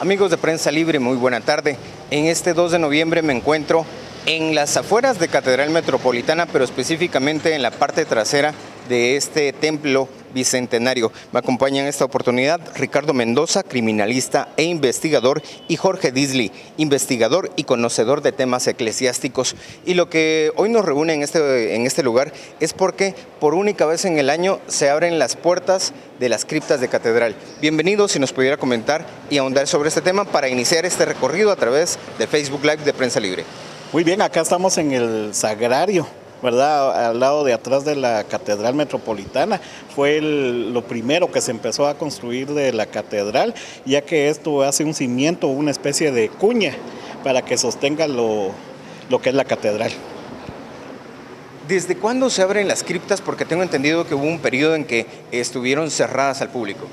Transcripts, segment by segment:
Amigos de Prensa Libre, muy buena tarde. En este 2 de noviembre me encuentro en las afueras de Catedral Metropolitana, pero específicamente en la parte trasera de este templo bicentenario. Me acompaña en esta oportunidad Ricardo Mendoza, criminalista e investigador, y Jorge Disley, investigador y conocedor de temas eclesiásticos. Y lo que hoy nos reúne en este lugar es porque por única vez en el año se abren las puertas de las criptas de Catedral. Bienvenido, si nos pudiera comentar y ahondar sobre este tema para iniciar este recorrido a través de Facebook Live de Prensa Libre. Muy bien, acá estamos en el Sagrario, ¿verdad? Al lado de atrás de la Catedral Metropolitana. Fue lo primero que se empezó a construir de la catedral, ya que esto hace un cimiento, una especie de cuña para que sostenga lo que es la catedral. ¿Desde cuándo se abren las criptas? Porque tengo entendido que hubo un periodo en que estuvieron cerradas al público.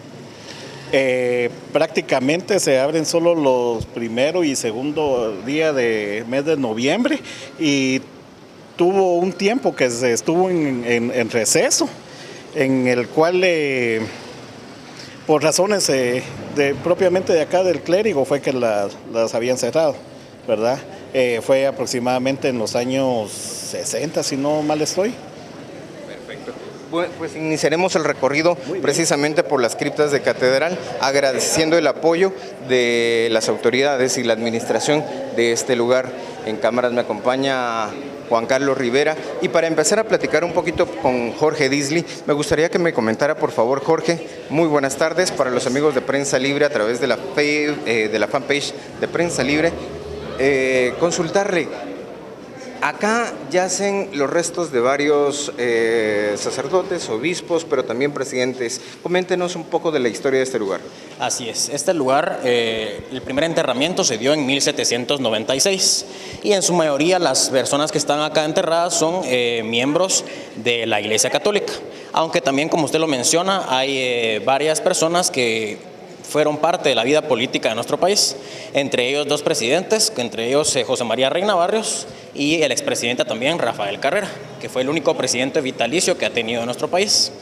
Prácticamente se abren solo los primero y segundo día de mes de noviembre, y tuvo un tiempo que se estuvo en receso, en el cual por razones propiamente de acá del clérigo fue que las habían cerrado, ¿verdad? Fue aproximadamente en los años 60, si no mal estoy. Bueno, pues iniciaremos el recorrido precisamente por las criptas de Catedral, agradeciendo el apoyo de las autoridades y la administración de este lugar. En cámaras me acompaña Juan Carlos Rivera, y para empezar a platicar un poquito con Jorge Disley, me gustaría que me comentara, por favor, Jorge. Muy buenas tardes para los amigos de Prensa Libre a través de la fanpage de Prensa Libre. Consultarle. Acá yacen los restos de varios sacerdotes, obispos, pero también presidentes. Coméntenos un poco de la historia de este lugar. Así es, este lugar, el primer enterramiento se dio en 1796 y en su mayoría las personas que están acá enterradas son miembros de la Iglesia Católica, aunque también, como usted lo menciona, hay varias personas que fueron parte de la vida política de nuestro país, entre ellos dos presidentes, entre ellos José María Reina Barrios y el expresidente también Rafael Carrera, que fue el único presidente vitalicio que ha tenido nuestro país.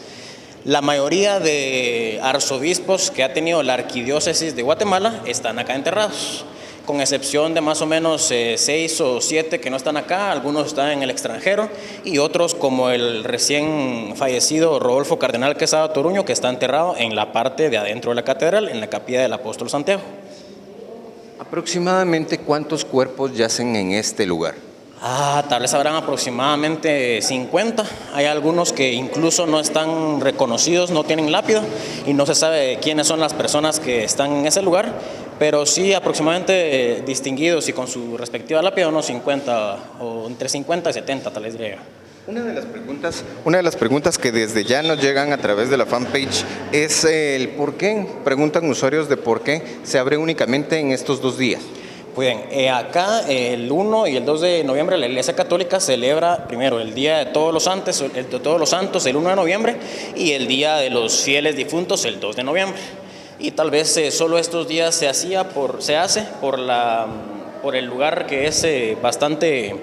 La mayoría de arzobispos que ha tenido la arquidiócesis de Guatemala están acá enterrados, con excepción de más o menos 6 o 7 que no están acá. Algunos están en el extranjero y otros, como el recién fallecido Rodolfo Cardenal Quesada Toruño, que está enterrado en la parte de adentro de la catedral, en la capilla del Apóstol Santiago. ¿Aproximadamente cuántos cuerpos yacen en este lugar? Tal vez habrán aproximadamente 50. Hay algunos que incluso no están reconocidos, no tienen lápida y no se sabe quiénes son las personas que están en ese lugar, pero sí aproximadamente distinguidos y con su respectiva lápida, unos 50 o entre 50 y 70 tal vez diría yo. Una de las preguntas que desde ya nos llegan a través de la fanpage es el por qué. Preguntan usuarios de por qué se abre únicamente en estos 2 días. Bien, acá el 1 y el 2 de noviembre la Iglesia Católica celebra primero el Día de Todos los Santos, el 1 de noviembre, y el Día de los Fieles Difuntos, el 2 de noviembre. Y tal vez solo estos días se hace por el lugar, que es bastante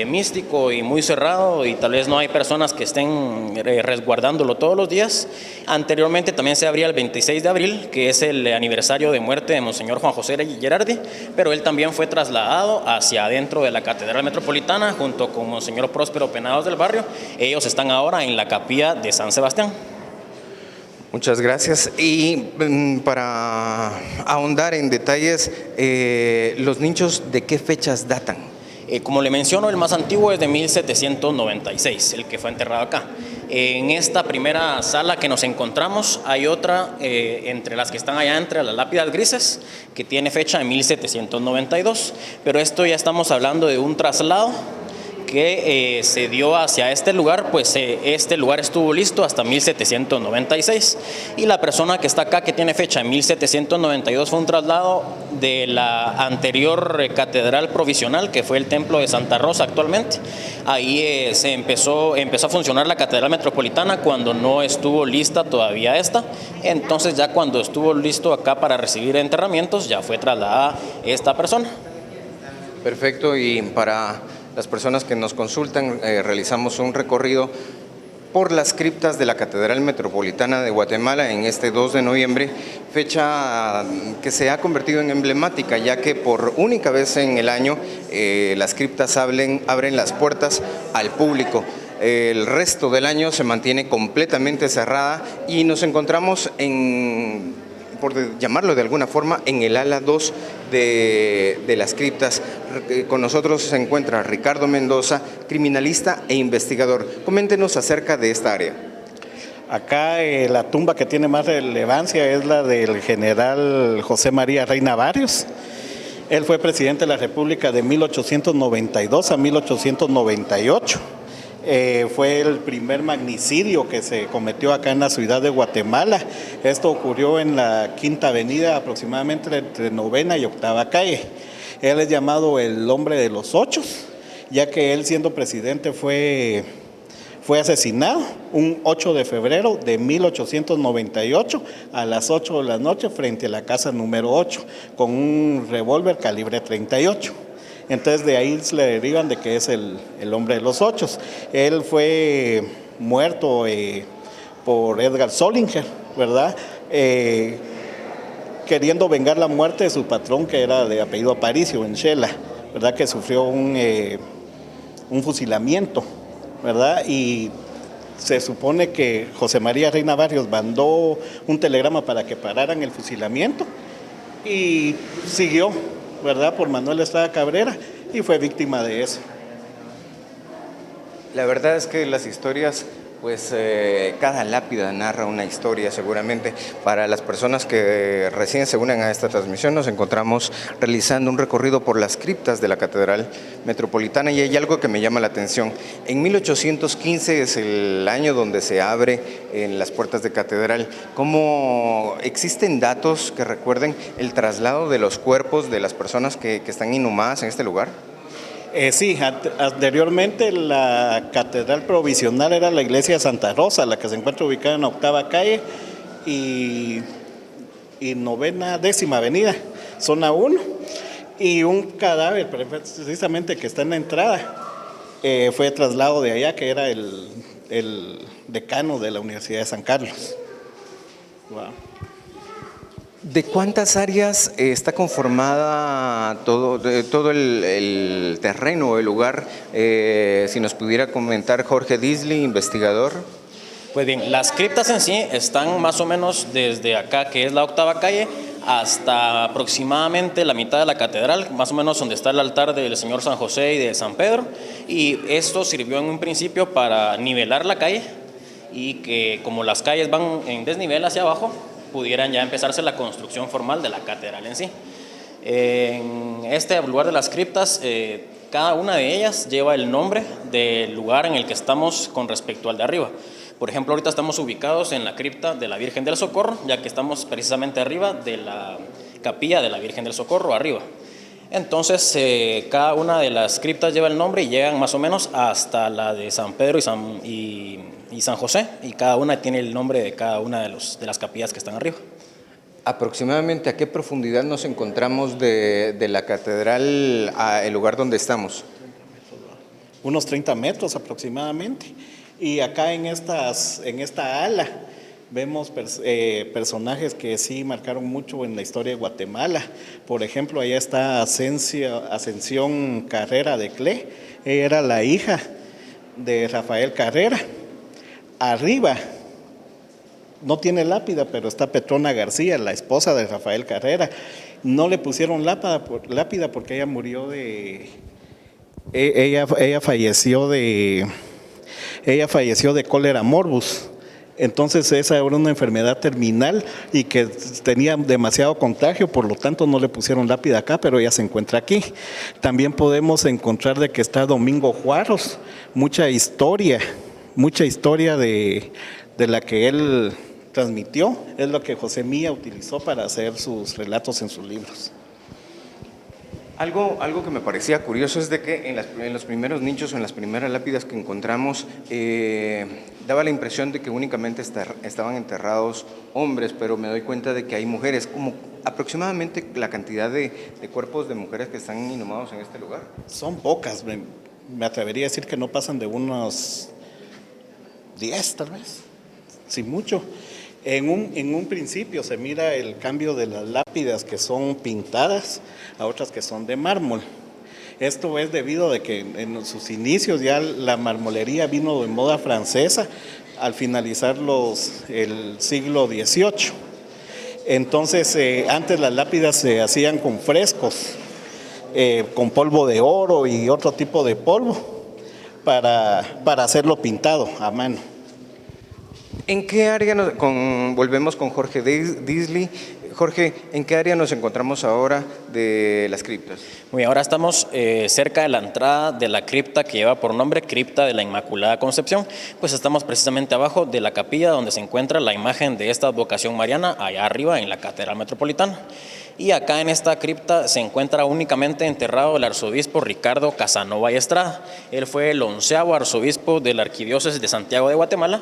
místico y muy cerrado, y tal vez no hay personas que estén resguardándolo todos los días. Anteriormente también se abría el 26 de abril, que es el aniversario de muerte de Monseñor Juan José Gerardi, pero él también fue trasladado hacia adentro de la Catedral Metropolitana junto con Monseñor Próspero Penados del Barrio. Ellos están ahora en la capilla de San Sebastián. Muchas gracias. Y para ahondar en detalles, los nichos, ¿de qué fechas datan? Como le menciono, el más antiguo es de 1796, el que fue enterrado acá. En esta primera sala que nos encontramos hay otra, entre las que están allá entre las lápidas grises, que tiene fecha de 1792, pero esto ya estamos hablando de un traslado que se dio hacia este lugar, pues este lugar estuvo listo hasta 1796, y la persona que está acá, que tiene fecha en 1792, fue un traslado de la anterior catedral provisional, que fue el templo de Santa Rosa actualmente. Ahí se empezó a funcionar la Catedral Metropolitana cuando no estuvo lista todavía esta. Entonces ya cuando estuvo listo acá para recibir enterramientos, ya fue trasladada esta persona. Perfecto. Y para las personas que nos consultan, realizamos un recorrido por las criptas de la Catedral Metropolitana de Guatemala en este 2 de noviembre, fecha que se ha convertido en emblemática, ya que por única vez en el año las criptas abren las puertas al público. El resto del año se mantiene completamente cerrada y nos encontramos por llamarlo de alguna forma, en el ala 2 de las criptas. Con nosotros se encuentra Ricardo Mendoza, criminalista e investigador. Coméntenos acerca de esta área. Acá la tumba que tiene más relevancia es la del general José María Reina Barrios. Él fue presidente de la República de 1892 a 1898. Fue el primer magnicidio que se cometió acá en la ciudad de Guatemala. Esto ocurrió en la Quinta Avenida, aproximadamente entre 9ª y 8ª calle. Él es llamado el hombre de los 8, ya que él, siendo presidente, fue asesinado un 8 de febrero de 1898 a las 8 de la noche frente a la casa número 8 con un revólver calibre 38. Entonces de ahí se le derivan de que es el hombre de los 8. Él fue muerto por Edgar Solinger, ¿verdad? Queriendo vengar la muerte de su patrón, que era de apellido Aparicio, en Xela, ¿verdad? Que sufrió un fusilamiento, ¿verdad? Y se supone que José María Reina Barrios mandó un telegrama para que pararan el fusilamiento y siguió, ¿verdad?, por Manuel Estrada Cabrera, y fue víctima de eso. La verdad es que las historias, pues cada lápida narra una historia seguramente. Para las personas que recién se unen a esta transmisión, nos encontramos realizando un recorrido por las criptas de la Catedral Metropolitana y hay algo que me llama la atención. En 1815 es el año donde se abre en las puertas de Catedral. ¿Cómo existen datos que recuerden el traslado de los cuerpos de las personas que están inhumadas en este lugar? Sí, anteriormente la catedral provisional era la iglesia de Santa Rosa, la que se encuentra ubicada en 8ª calle y 10ª avenida, zona 1, y un cadáver precisamente que está en la entrada fue trasladado de allá, que era el decano de la Universidad de San Carlos. Wow. ¿De cuántas áreas está conformada todo el terreno, el lugar? Si nos pudiera comentar Jorge Disley, investigador. Pues bien, las criptas en sí están más o menos desde acá, que es la 8ª calle, hasta aproximadamente la mitad de la catedral, más o menos donde está el altar del Señor San José y de San Pedro. Y esto sirvió en un principio para nivelar la calle y que, como las calles van en desnivel hacia abajo, pudieran ya empezarse la construcción formal de la catedral en sí. En este lugar de las criptas, cada una de ellas lleva el nombre del lugar en el que estamos con respecto al de arriba. Por ejemplo, ahorita estamos ubicados en la cripta de la Virgen del Socorro, ya que estamos precisamente arriba de la capilla de la Virgen del Socorro, arriba. Entonces, cada una de las criptas lleva el nombre y llegan más o menos hasta la de San Pedro y San José, y cada una tiene el nombre de cada una de las capillas que están arriba. ¿Aproximadamente a qué profundidad nos encontramos de la catedral al lugar donde estamos? Unos 30 metros aproximadamente. Y acá en esta ala vemos personajes que sí marcaron mucho en la historia de Guatemala. Por ejemplo, allá está Ascensión Carrera de Cle. Ella era la hija de Rafael Carrera. Arriba, no tiene lápida, pero está Petrona García, la esposa de Rafael Carrera. No le pusieron lápida porque ella murió ella falleció de cólera morbus. Entonces esa era una enfermedad terminal y que tenía demasiado contagio, por lo tanto no le pusieron lápida acá, pero ella se encuentra aquí. También podemos encontrar de que está Domingo Juaros, mucha historia de la que él transmitió, es lo que José Milla utilizó para hacer sus relatos en sus libros. Algo que me parecía curioso es de que en los primeros nichos o en las primeras lápidas que encontramos daba la impresión de que únicamente estaban enterrados hombres, pero me doy cuenta de que hay mujeres. Como aproximadamente la cantidad de cuerpos de mujeres que están inhumados en este lugar. Son pocas, me atrevería a decir que no pasan de unos 10 tal vez, sin mucho. En un principio se mira el cambio de las lápidas que son pintadas a otras que son de mármol. Esto es debido a que en sus inicios ya la marmolería vino de moda francesa al finalizar el siglo XVIII. Entonces, antes las lápidas se hacían con frescos, con polvo de oro y otro tipo de polvo para hacerlo pintado a mano. ¿En qué área volvemos con Jorge Disley? Jorge, ¿en qué área nos encontramos ahora de las criptas? Muy bien, ahora estamos cerca de la entrada de la cripta que lleva por nombre Cripta de la Inmaculada Concepción. Pues estamos precisamente abajo de la capilla donde se encuentra la imagen de esta advocación mariana, allá arriba en la Catedral Metropolitana. Y acá en esta cripta se encuentra únicamente enterrado el arzobispo Ricardo Casanova y Estrada. Él fue el 11º arzobispo de la Arquidiócesis de Santiago de Guatemala.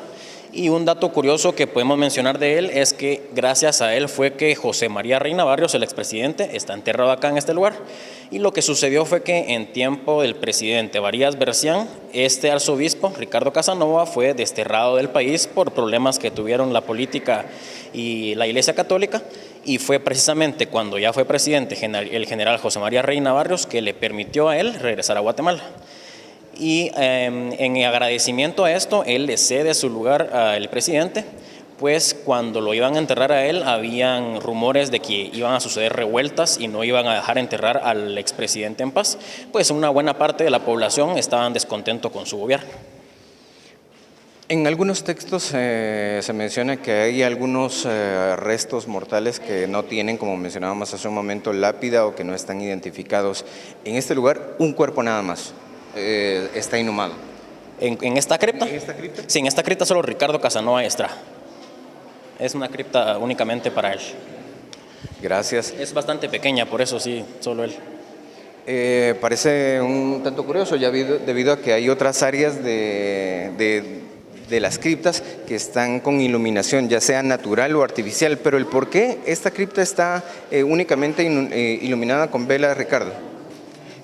Y un dato curioso que podemos mencionar de él es que gracias a él fue que José María Reina Barrios, el expresidente, está enterrado acá en este lugar. Y lo que sucedió fue que en tiempo del presidente Varías Bercián, este arzobispo, Ricardo Casanova, fue desterrado del país por problemas que tuvieron la política y la Iglesia Católica. Y fue precisamente cuando ya fue presidente el general José María Reina Barrios que le permitió a él regresar a Guatemala. Y en agradecimiento a esto, él le cede su lugar al presidente, pues cuando lo iban a enterrar a él, habían rumores de que iban a suceder revueltas y no iban a dejar enterrar al expresidente en paz, pues una buena parte de la población estaban descontento con su gobierno. En algunos textos se menciona que hay algunos restos mortales que no tienen, como mencionábamos hace un momento, lápida o que no están identificados. En este lugar, un cuerpo nada más está inhumado. ¿En esta cripta? ¿En esta cripta? Sí, en esta cripta solo Ricardo Casanova Estrada. Es una cripta únicamente para él. Gracias. Es bastante pequeña, por eso sí, solo él. Parece un tanto curioso, ya debido a que hay otras áreas de las criptas que están con iluminación, ya sea natural o artificial, pero el por qué esta cripta está únicamente iluminada con velas, Ricardo.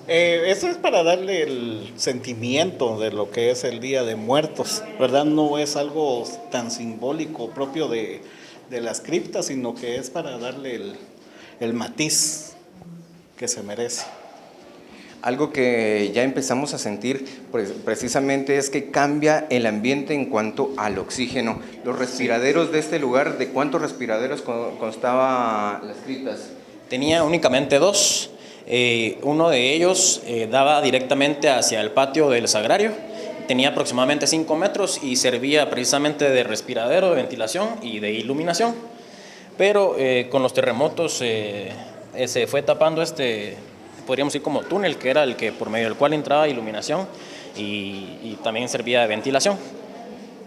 Eso es para darle el sentimiento de lo que es el Día de Muertos, ¿verdad? No es algo tan simbólico propio de las criptas, sino que es para darle el matiz que se merece. Algo que ya empezamos a sentir pues, precisamente es que cambia el ambiente en cuanto al oxígeno. Los respiraderos de este lugar, ¿de cuántos respiraderos constaba las criptas? Tenía únicamente 2. Uno de ellos daba directamente hacia el patio del sagrario. Tenía aproximadamente 5 metros y servía precisamente de respiradero, de ventilación y de iluminación. Pero con los terremotos se fue tapando podríamos decir como túnel, que era el que por medio del cual entraba iluminación y también servía de ventilación.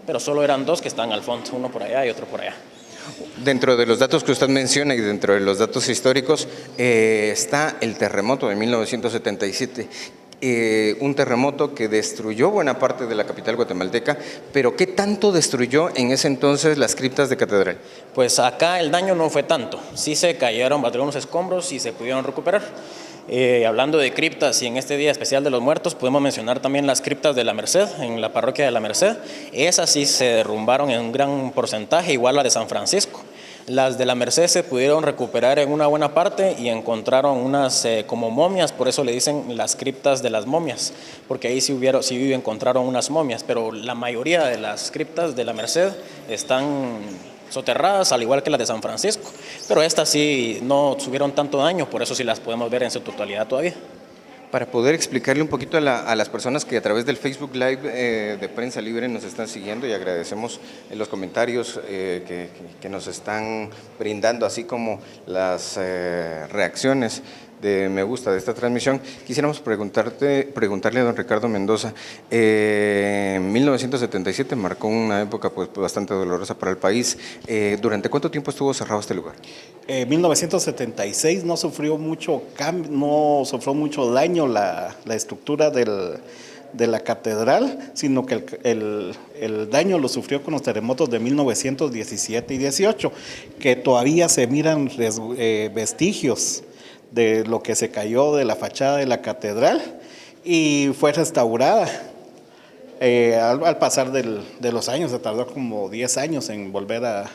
Pero solo eran 2 que están al fondo, uno por allá y otro por allá. Dentro de los datos que usted menciona y dentro de los datos históricos está el terremoto de 1977. Un terremoto que destruyó buena parte de la capital guatemalteca, pero ¿qué tanto destruyó en ese entonces las criptas de catedral? Pues acá el daño no fue tanto, sí se cayeron algunos escombros y se pudieron recuperar. Hablando de criptas y en este Día Especial de los Muertos, podemos mencionar también las criptas de la Merced, en la parroquia de la Merced. Esas sí se derrumbaron en un gran porcentaje, igual la de San Francisco. Las de la Merced se pudieron recuperar en una buena parte y encontraron unas como momias, por eso le dicen las criptas de las momias, porque ahí sí encontraron unas momias, pero la mayoría de las criptas de la Merced están soterradas, al igual que las de San Francisco, pero estas sí no tuvieron tanto daño, por eso sí las podemos ver en su totalidad todavía. Para poder explicarle un poquito a las personas que a través del Facebook Live de Prensa Libre nos están siguiendo, y agradecemos los comentarios que nos están brindando, así como las reacciones de me gusta de esta transmisión, quisiéramos preguntarle a don Ricardo Mendoza. 1977 marcó una época pues bastante dolorosa para el país. ¿Durante cuánto tiempo estuvo cerrado este lugar? 1976 no sufrió mucho cambio, no sufrió mucho daño la estructura de la catedral, sino que el daño lo sufrió con los terremotos de 1917 y 18, que todavía se miran vestigios de lo que se cayó de la fachada de la catedral y fue restaurada Al pasar de los años, se tardó como 10 años en volver a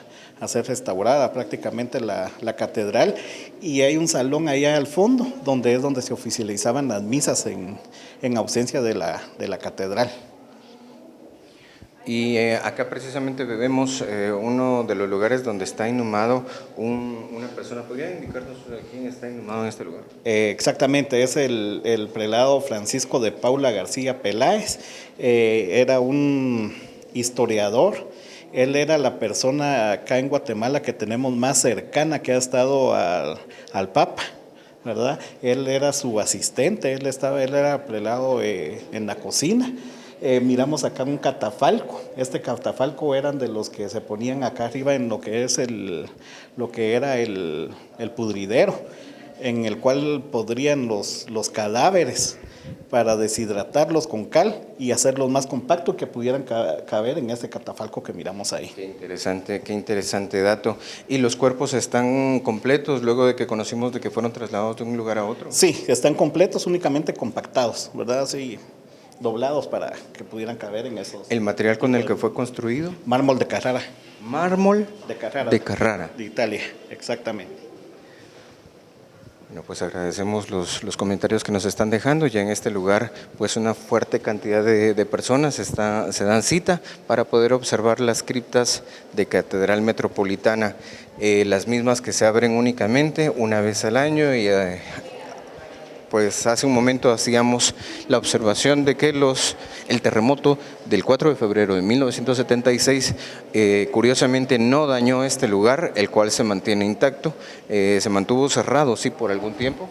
ser restaurada prácticamente la catedral, y hay un salón allá al fondo donde se oficializaban las misas en ausencia de la catedral. Y acá precisamente vemos uno de los lugares donde está inhumado una persona. ¿Podría indicarnos quién está inhumado en este lugar? Exactamente, es el prelado Francisco de Paula García Peláez. Era un historiador. Él era la persona acá en Guatemala que tenemos más cercana que ha estado al Papa, ¿verdad? Él era su asistente, él era prelado en la cocina. Miramos acá un catafalco. Este catafalco eran de los que se ponían acá arriba en lo que era el pudridero, en el cual podrían los cadáveres para deshidratarlos con cal y hacerlos más compactos que pudieran caber en ese catafalco que miramos ahí. Qué interesante dato. ¿Y los cuerpos están completos luego de que conocimos de que fueron trasladados de un lugar a otro? Sí, están completos, únicamente compactados, ¿verdad? Así, doblados para que pudieran caber en esos. ¿El material con el que fue construido? Mármol de Carrara. Mármol de Carrara. De Italia, exactamente. Bueno, pues agradecemos los comentarios que nos están dejando. Ya en este lugar, pues una fuerte cantidad de personas se dan cita para poder observar las criptas de Catedral Metropolitana, las mismas que se abren únicamente una vez al año y pues hace un momento hacíamos la observación de que el terremoto del 4 de febrero de 1976 curiosamente no dañó este lugar, el cual se mantiene intacto, se mantuvo cerrado, sí, por algún tiempo.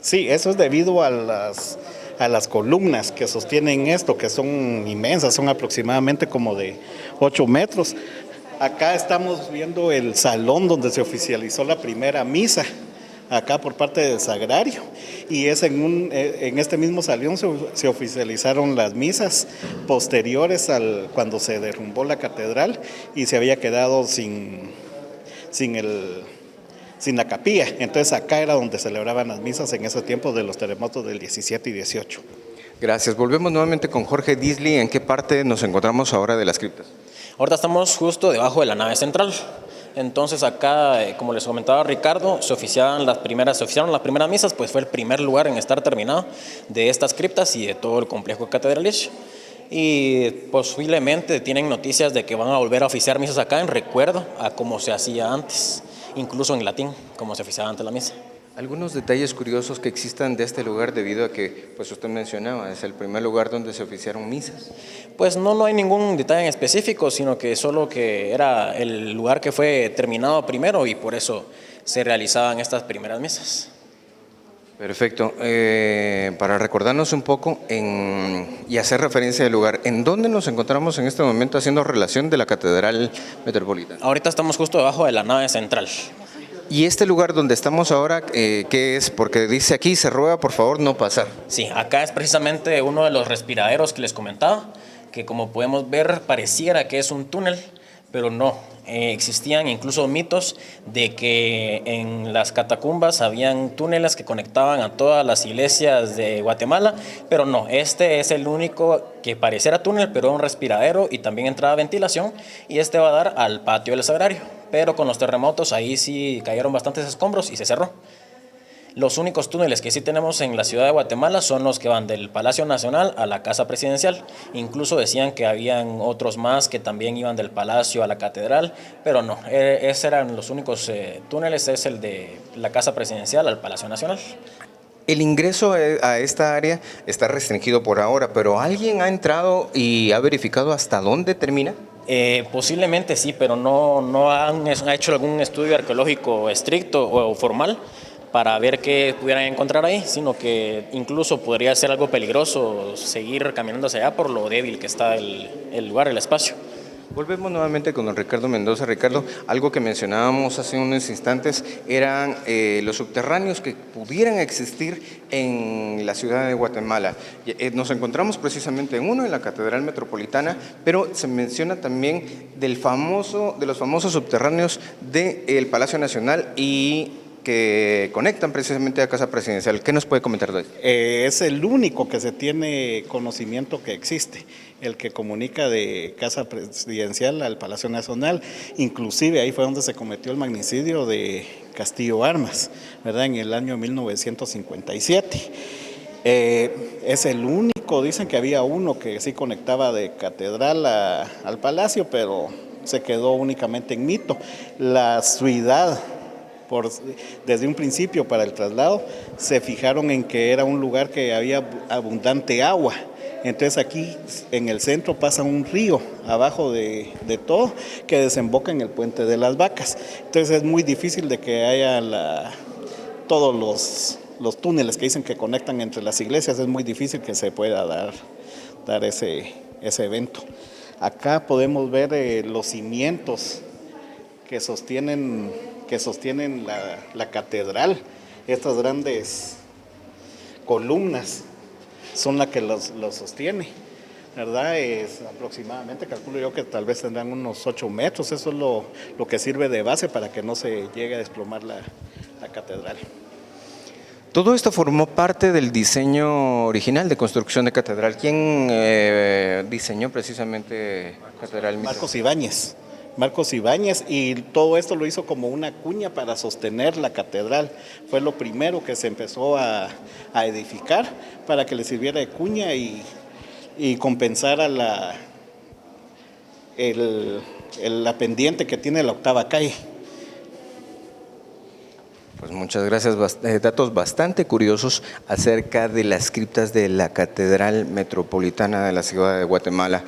Sí, eso es debido a las columnas que sostienen esto, que son inmensas, son aproximadamente como de 8 metros. Acá estamos viendo el salón donde se oficializó la primera misa, acá por parte del sagrario, y es en este mismo salón se oficializaron las misas posteriores cuando se derrumbó la catedral y se había quedado sin la capilla. Entonces acá era donde celebraban las misas en ese tiempo de los terremotos del 17 y 18. Gracias. Volvemos nuevamente con Jorge Disley. ¿En qué parte nos encontramos ahora de las criptas? Ahorita estamos justo debajo de la nave central. Entonces acá, como les comentaba Ricardo, se oficiaron las primeras misas, pues fue el primer lugar en estar terminado de estas criptas y de todo el complejo catedralicio. Y posiblemente tienen noticias de que van a volver a oficiar misas acá en recuerdo a cómo se hacía antes, incluso en latín, como se oficiaba antes la misa. Algunos detalles curiosos que existan de este lugar debido a que, pues usted mencionaba, es el primer lugar donde se oficiaron misas. Pues no hay ningún detalle en específico, sino que solo que era el lugar que fue terminado primero y por eso se realizaban estas primeras misas. Perfecto. Para recordarnos un poco y hacer referencia al lugar, ¿en dónde nos encontramos en este momento haciendo relación de la Catedral Metropolitana? Ahorita estamos justo debajo de la nave central. ¿Y este lugar donde estamos ahora, qué es? Porque dice aquí, se ruega por favor no pasar. Sí, acá es precisamente uno de los respiraderos que les comentaba, que como podemos ver pareciera que es un túnel, pero no. Existían incluso mitos de que en las catacumbas habían túneles que conectaban a todas las iglesias de Guatemala, pero no, este es el único que pareciera túnel, pero es un respiradero y también entraba ventilación, y este va a dar al patio del sagrario, pero con los terremotos ahí sí cayeron bastantes escombros y se cerró. Los únicos túneles que sí tenemos en la ciudad de Guatemala son los que van del Palacio Nacional a la Casa Presidencial. Incluso decían que habían otros más que también iban del Palacio a la Catedral, pero no, esos eran los únicos túneles, es el de la Casa Presidencial al Palacio Nacional. El ingreso a esta área está restringido por ahora, pero ¿alguien ha entrado y ha verificado hasta dónde termina? Posiblemente sí, pero no han hecho algún estudio arqueológico estricto o formal para ver qué pudieran encontrar ahí, sino que incluso podría ser algo peligroso seguir caminando hacia allá por lo débil que está el lugar, el espacio. Volvemos nuevamente con don Ricardo Mendoza. Ricardo, algo que mencionábamos hace unos instantes eran los subterráneos que pudieran existir en la ciudad de Guatemala. Nos encontramos precisamente en uno, en la Catedral Metropolitana, pero se menciona también de los famosos subterráneos del Palacio Nacional y que conectan precisamente a Casa Presidencial. ¿Qué nos puede comentar de eso? Es el único que se tiene conocimiento que existe, el que comunica de Casa Presidencial al Palacio Nacional. Inclusive ahí fue donde se cometió el magnicidio de Castillo Armas, ¿verdad? En el año 1957. Es el único, dicen que había uno que sí conectaba de Catedral al Palacio, pero se quedó únicamente en mito. La ciudad, desde un principio para el traslado, se fijaron en que era un lugar que había abundante agua. Entonces aquí en el centro pasa un río abajo de todo que desemboca en el Puente de las Vacas. Entonces es muy difícil de que haya todos los túneles que dicen que conectan entre las iglesias, es muy difícil que se pueda dar ese evento. Acá podemos ver los cimientos que sostienen la catedral. Estas grandes columnas son las que los sostiene, ¿verdad? Es aproximadamente, calculo yo que tal vez tendrán unos 8 metros. Eso es lo que sirve de base para que no se llegue a desplomar la catedral. Todo esto formó parte del diseño original de construcción de catedral. ¿Quién diseñó precisamente Catedral? Marcos Ibáñez, y todo esto lo hizo como una cuña para sostener la catedral. Fue lo primero que se empezó a edificar para que le sirviera de cuña y compensara la pendiente que tiene la octava calle. Pues muchas gracias, datos bastante curiosos acerca de las criptas de la Catedral Metropolitana de la Ciudad de Guatemala.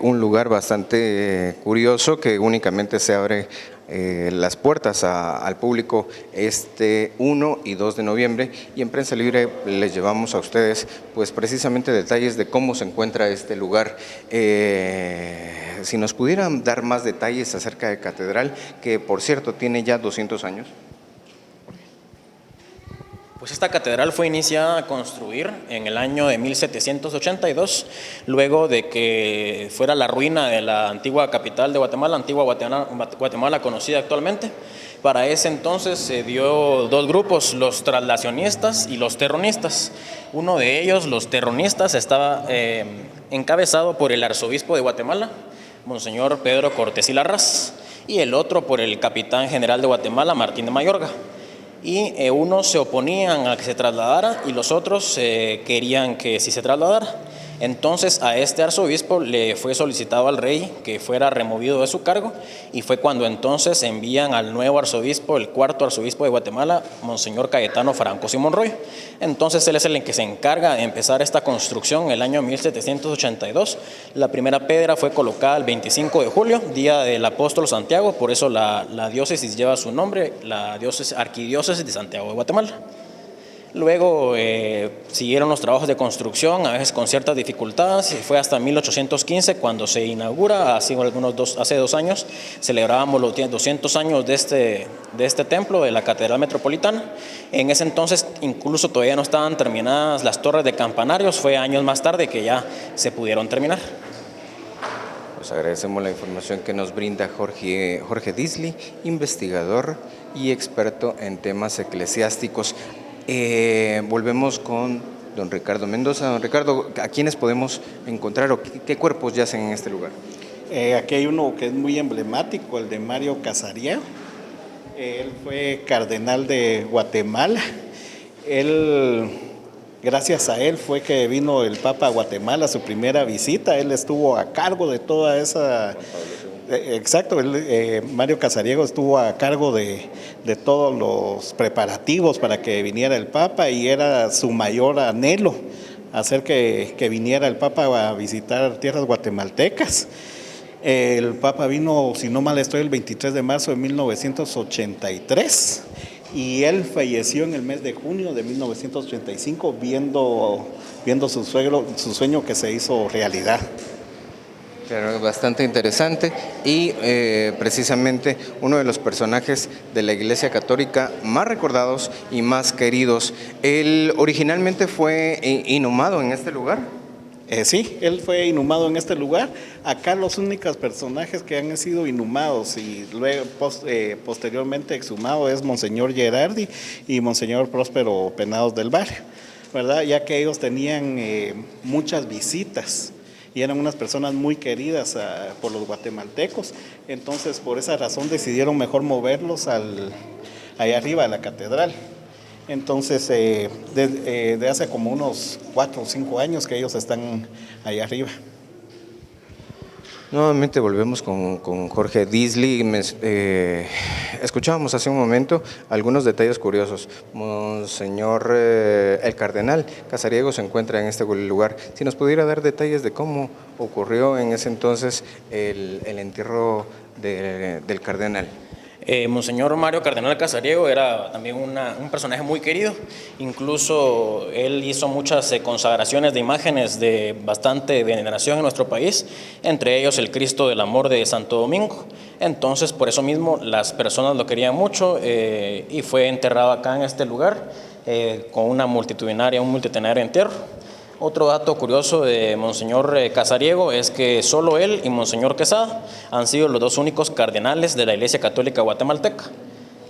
Un lugar bastante curioso que únicamente se abre las puertas al público este 1 y 2 de noviembre, y en Prensa Libre les llevamos a ustedes pues precisamente detalles de cómo se encuentra este lugar. Si nos pudieran dar más detalles acerca de Catedral, que por cierto tiene ya 200 años. Pues esta catedral fue iniciada a construir en el año de 1782, luego de que fuera la ruina de la antigua capital de Guatemala, antigua Guatemala conocida actualmente. Para ese entonces se dio 2 grupos, los traslacionistas y los terronistas. Uno de ellos, los terronistas, estaba encabezado por el arzobispo de Guatemala, Monseñor Pedro Cortés y Larraz, y el otro por el capitán general de Guatemala, Martín de Mayorga. Y unos se oponían a que se trasladara y los otros querían que sí se trasladara. Entonces a este arzobispo le fue solicitado al rey que fuera removido de su cargo, y fue cuando entonces envían al nuevo arzobispo, el 4º arzobispo de Guatemala, Monseñor Cayetano Franco Simón Royo. Entonces él es el que se encarga de empezar esta construcción en el año 1782. La primera piedra fue colocada el 25 de julio, día del apóstol Santiago, por eso la diócesis lleva su nombre, la arquidiócesis de Santiago de Guatemala. Luego siguieron los trabajos de construcción, a veces con ciertas dificultades, y fue hasta 1815 cuando se inaugura. Hace 2 años celebrábamos los 200 años de este templo, de la Catedral Metropolitana. En ese entonces incluso todavía no estaban terminadas las torres de campanarios, fue años más tarde que ya se pudieron terminar. Pues agradecemos la información que nos brinda Jorge Disley, investigador y experto en temas eclesiásticos. Volvemos con don Ricardo Mendoza. Don Ricardo, ¿a quiénes podemos encontrar o qué cuerpos yacen en este lugar? Aquí hay uno que es muy emblemático, el de Mario Casariego. Él fue cardenal de Guatemala. Gracias a él fue que vino el Papa a Guatemala, su primera visita. Él estuvo a cargo de toda esa... Exacto, Mario Casariego estuvo a cargo de todos los preparativos para que viniera el Papa, y era su mayor anhelo hacer que viniera el Papa a visitar tierras guatemaltecas. El Papa vino, si no mal estoy, el 23 de marzo de 1983, y él falleció en el mes de junio de 1985 viendo su sueño que se hizo realidad. Claro, bastante interesante, y precisamente uno de los personajes de la Iglesia Católica más recordados y más queridos. Él originalmente fue inhumado en este lugar. Sí, él fue inhumado en este lugar. Acá los únicos personajes que han sido inhumados y luego posteriormente exhumados es Monseñor Gerardi y Monseñor Próspero Penados del Barrio, ¿verdad? Ya que ellos tenían muchas visitas y eran unas personas muy queridas por los guatemaltecos. Entonces, por esa razón decidieron mejor moverlos allá arriba a la catedral. Entonces, de hace como unos 4 o 5 años que ellos están allá arriba. Nuevamente volvemos con Jorge Disley. Escuchábamos hace un momento algunos detalles curiosos. Monseñor el Cardenal Casariego se encuentra en este lugar. Si nos pudiera dar detalles de cómo ocurrió en ese entonces el entierro del Cardenal. Monseñor Mario Cardenal Casariego era también un personaje muy querido, incluso él hizo muchas consagraciones de imágenes de bastante veneración en nuestro país, entre ellos el Cristo del Amor de Santo Domingo. Entonces, por eso mismo las personas lo querían mucho y fue enterrado acá en este lugar con un multitudinario entierro. Otro dato curioso de Monseñor Casariego es que solo él y Monseñor Quesada han sido los dos únicos cardenales de la Iglesia Católica Guatemalteca.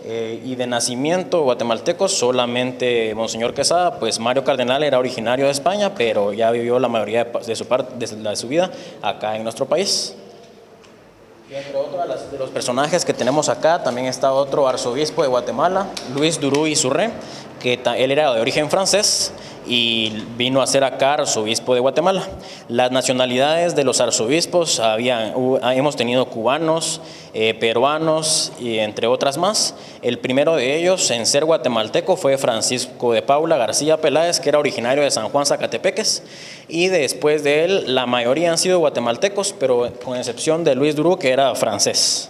Y de nacimiento guatemalteco solamente Monseñor Quesada, pues Mario Cardenal era originario de España, pero ya vivió la mayoría de su vida acá en nuestro país. Y entre otros de los personajes que tenemos acá, también está otro arzobispo de Guatemala, Luis Durú y Surré, que él era de origen francés y vino a ser acá arzobispo de Guatemala. Las nacionalidades de los arzobispos hemos tenido cubanos, peruanos y entre otras más. El primero de ellos en ser guatemalteco fue Francisco de Paula García Peláez, que era originario de San Juan Zacatepeques, y después de él la mayoría han sido guatemaltecos, pero con excepción de Luis Durú, que era francés.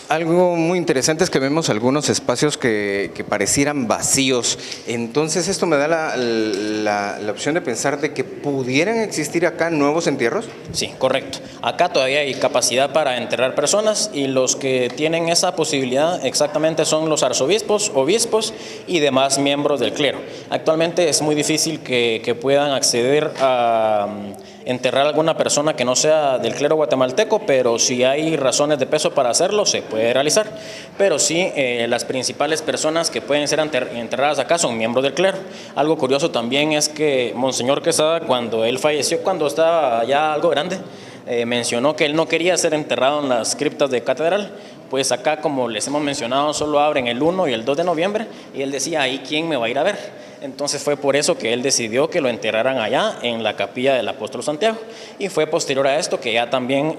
Algo muy interesante es que vemos algunos espacios que parecieran vacíos. Entonces esto me da la opción de pensar de que pudieran existir acá nuevos entierros. Sí, correcto. Acá todavía hay capacidad para enterrar personas y los que tienen esa posibilidad exactamente son los arzobispos, obispos y demás miembros del clero. Actualmente es muy difícil que puedan acceder a enterrar a alguna persona que no sea del clero guatemalteco, pero si hay razones de peso para hacerlo, se puede realizar. Pero sí, las principales personas que pueden ser enterradas acá son miembros del clero. Algo curioso también es que Monseñor Quesada, cuando él falleció, cuando estaba ya algo grande, mencionó que él no quería ser enterrado en las criptas de catedral, pues acá, como les hemos mencionado, solo abren el 1 y el 2 de noviembre, y él decía, ¿ahí quién me va a ir a ver? Entonces fue por eso que él decidió que lo enterraran allá en la capilla del Apóstol Santiago, y fue posterior a esto que ya también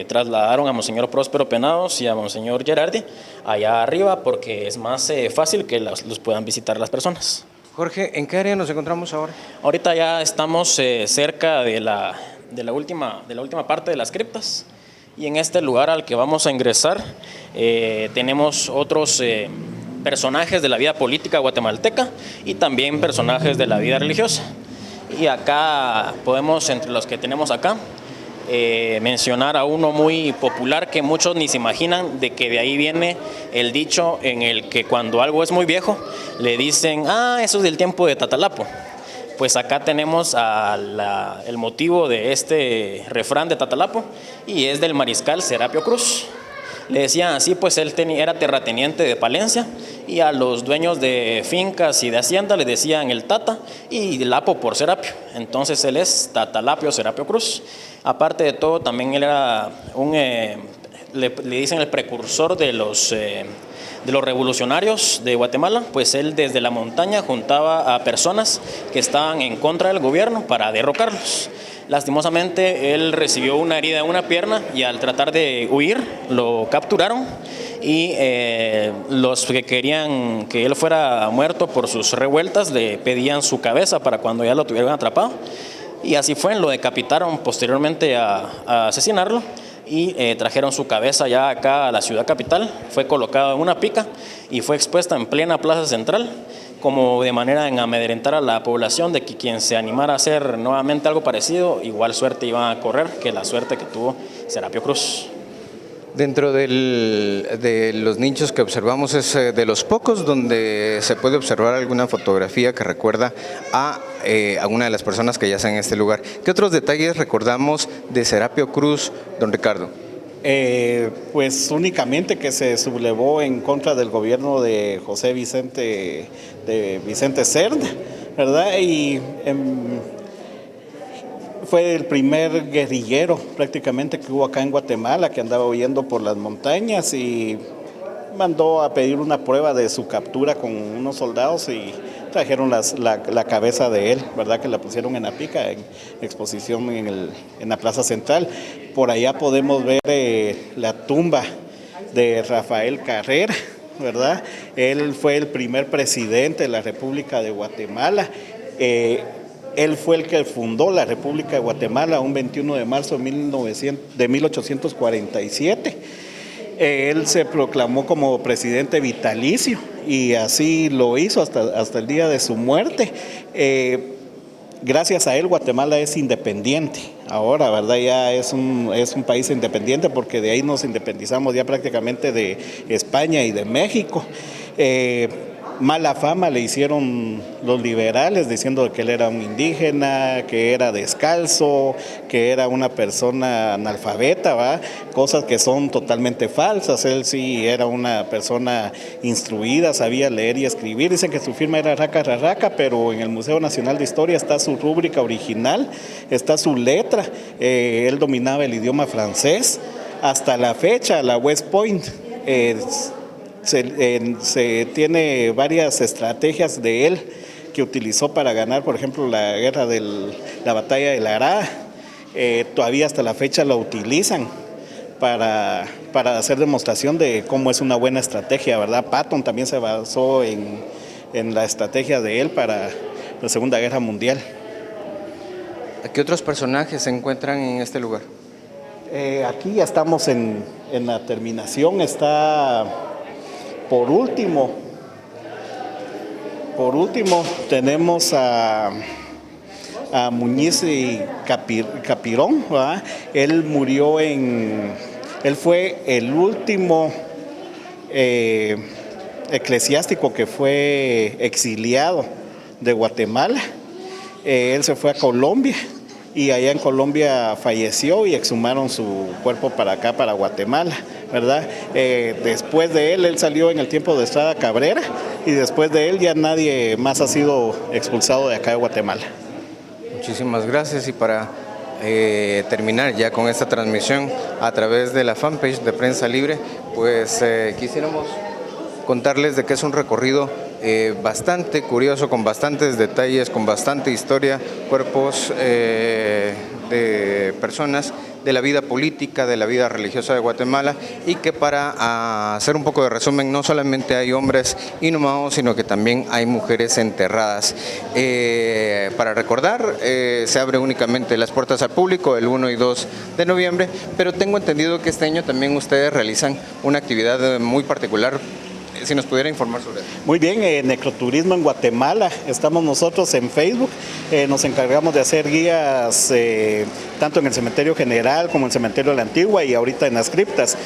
trasladaron a Monseñor Próspero Penados y a Monseñor Gerardi allá arriba, porque es más fácil que los puedan visitar las personas. Jorge, ¿en qué área nos encontramos ahora? Ahorita ya estamos cerca de la última parte de las criptas, y en este lugar al que vamos a ingresar tenemos otros personajes de la vida política guatemalteca y también personajes de la vida religiosa. Y acá podemos, entre los que tenemos acá, mencionar a uno muy popular que muchos ni se imaginan de que de ahí viene el dicho en el que cuando algo es muy viejo le dicen, eso es del tiempo de Tatalapo. Pues acá tenemos el motivo de este refrán de Tatalapo, y es del mariscal Serapio Cruz. Le decían así, pues él era terrateniente de Palencia, y a los dueños de fincas y de hacienda le decían el Tata y Lapo por Serapio. Entonces él es Tatalapio Serapio Cruz. Aparte de todo, también él era le dicen el precursor de los revolucionarios de Guatemala, pues él desde la montaña juntaba a personas que estaban en contra del gobierno para derrocarlos. Lastimosamente él recibió una herida en una pierna y al tratar de huir lo capturaron, y los que querían que él fuera muerto por sus revueltas le pedían su cabeza para cuando ya lo tuvieron atrapado, y así fue, lo decapitaron posteriormente a asesinarlo, y trajeron su cabeza ya acá a la ciudad capital. Fue colocado en una pica y fue expuesta en plena plaza central, como de manera en amedrentar a la población de que quien se animara a hacer nuevamente algo parecido, igual suerte iba a correr que la suerte que tuvo Serapio Cruz. Dentro de los nichos que observamos es de los pocos donde se puede observar alguna fotografía que recuerda a una de las personas que yacen en este lugar. ¿Qué otros detalles recordamos de Serapio Cruz, don Ricardo? Pues únicamente que se sublevó en contra del gobierno de José Vicente Serna, ¿verdad? Y fue el primer guerrillero prácticamente que hubo acá en Guatemala, que andaba huyendo por las montañas y mandó a pedir una prueba de su captura con unos soldados y trajeron la cabeza de él, ¿verdad? Que la pusieron en Apica, en exposición en la Plaza Central. Por allá podemos ver la tumba de Rafael Carrera, ¿verdad? Él fue el primer presidente de la República de Guatemala. Él fue el que fundó la República de Guatemala un 21 de marzo de 1847. Él se proclamó como presidente vitalicio y así lo hizo hasta el día de su muerte. Gracias a él Guatemala es independiente. Ahora, ¿verdad? Ya es un país independiente porque de ahí nos independizamos ya prácticamente de España y de México. Mala fama le hicieron los liberales diciendo que él era un indígena, que era descalzo, que era una persona analfabeta, ¿va? Cosas que son totalmente falsas. Él sí era una persona instruida, sabía leer y escribir. Dicen que su firma era Raca Rarraca, pero en el Museo Nacional de Historia está su rúbrica original, está su letra. Él dominaba el idioma francés. Hasta la fecha, la West Point se tiene varias estrategias de él que utilizó para ganar, por ejemplo, la batalla de Lara. Todavía hasta la fecha la utilizan para hacer demostración de cómo es una buena estrategia, ¿verdad? Patton también se basó en la estrategia de él para la Segunda Guerra Mundial. ¿Qué otros personajes se encuentran en este lugar? Aquí ya estamos en la terminación. Está por último tenemos a Muñiz y Capirón, ¿verdad? Él fue el último eclesiástico que fue exiliado de Guatemala. Él se fue a Colombia y allá en Colombia falleció y exhumaron su cuerpo para acá, para Guatemala, ¿verdad? Después de él salió en el tiempo de Estrada Cabrera y después de él ya nadie más ha sido expulsado de acá de Guatemala. Muchísimas gracias y para terminar ya con esta transmisión a través de la fanpage de Prensa Libre, pues quisiéramos contarles de que es un recorrido bastante curioso, con bastantes detalles, con bastante historia, cuerpos de personas de la vida política, de la vida religiosa de Guatemala, y que para hacer un poco de resumen, no solamente hay hombres inhumados, sino que también hay mujeres enterradas. Para recordar, se abre únicamente las puertas al público el 1 y 2 de noviembre, pero tengo entendido que este año también ustedes realizan una actividad muy particular. Si nos pudiera informar sobre eso. Muy bien, Necroturismo en Guatemala. Estamos nosotros en Facebook. Nos encargamos de hacer guías tanto en el Cementerio General como en el Cementerio de la Antigua y ahorita en las criptas.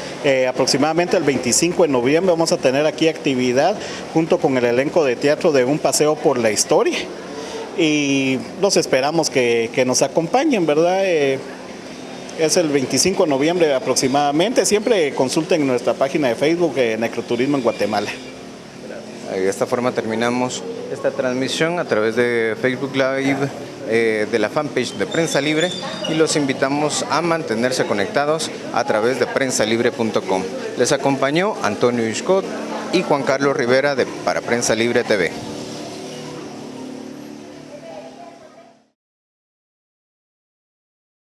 Aproximadamente el 25 de noviembre vamos a tener aquí actividad junto con el elenco de teatro de Un Paseo por la Historia. Y los esperamos que nos acompañen, ¿verdad? Es el 25 de noviembre aproximadamente. Siempre consulten nuestra página de Facebook, Necroturismo en Guatemala. De esta forma terminamos esta transmisión a través de Facebook Live de la fanpage de Prensa Libre y los invitamos a mantenerse conectados a través de prensalibre.com. Les acompañó Antonio Iscot y Juan Carlos Rivera para Prensa Libre TV.